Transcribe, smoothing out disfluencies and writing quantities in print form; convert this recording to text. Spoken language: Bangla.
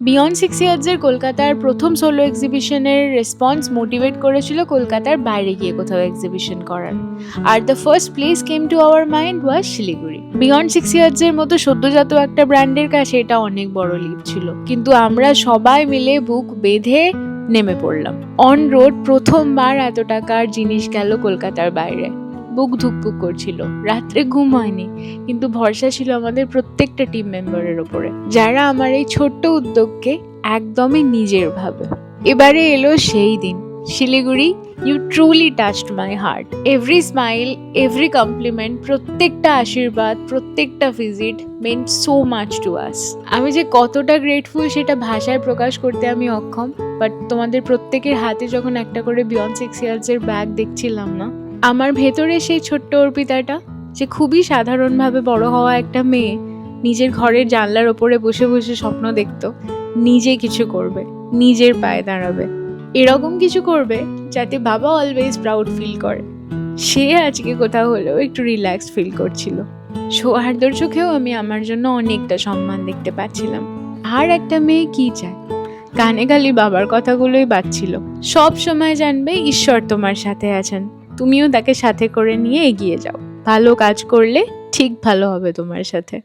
বিয়ন্ড 6 ইয়ার্সের কলকাতার প্রথম সোলো এক্সিবিশনের রেসপন্স মোটিভেট করেছিল কলকাতার বাইরে গিয়ে কোথাও এক্সিবিশন করার। Are the first place came to our mind was Siliguri. Beyond 6 ইয়ার্সের মতো সদ্যজাত একটা ব্র্যান্ডের কাছে এটা অনেক বড় লিপ ছিল, কিন্তু আমরা সবাই মিলে বুক বেঁধে নেমে পড়লাম। অন রোড প্রথমবার এত টাকার জিনিস গেল কলকাতার বাইরে। বুক ধুকপুক করছিল, রাত্রে ঘুম হয়নি, কিন্তু ভরসা ছিল আমাদের প্রত্যেকটা টিম মেম্বারের ওপরে, যারা আমার এই ছোট্ট উদ্যোগকে একদমই নিজের ভাবে। এবারে এলো সেই দিন, Siliguri. You truly touched my heart. Every smile, every compliment, প্রত্যেকটা আশীর্বাদ, প্রত্যেকটা visit meant so much to us. আমি যে কতটা গ্রেটফুল সেটা ভাষায় প্রকাশ করতে আমি অক্ষম, বাট তোমাদের প্রত্যেকের হাতে যখন একটা করে বিয়ন্ড 6 ইয়ার্সের ব্যাগ দেখছিলাম না, আমার ভেতরে সেই ছোট্ট অর্পিতাটা, যে খুবই সাধারণভাবে বড় হওয়া একটা মেয়ে, নিজের ঘরের জানলার ওপরে বসে বসে স্বপ্ন দেখতো নিজে কিছু করবে, নিজের পায়ে দাঁড়াবে, এরকম কিছু করবে যাতে বাবা অলওয়েজ প্রাউড ফিল করে, সে আজকে কোথাও হলেও একটু রিল্যাক্স ফিল করছিল। সৌহার্দ্যর চোখেও আমি আমার জন্য অনেকটা সম্মান দেখতে পাচ্ছিলাম। আর একটা মেয়ে কি চায়? কানে খালি বাবার কথাগুলোই বাজছিল। সব সময় জানবে ঈশ্বর তোমার সাথে আছেন, তুমিও তাকে সাথে করে নিয়ে এগিয়ে যাও। ভালো কাজ করলে ঠিক ভালো হবে তোমার সাথে।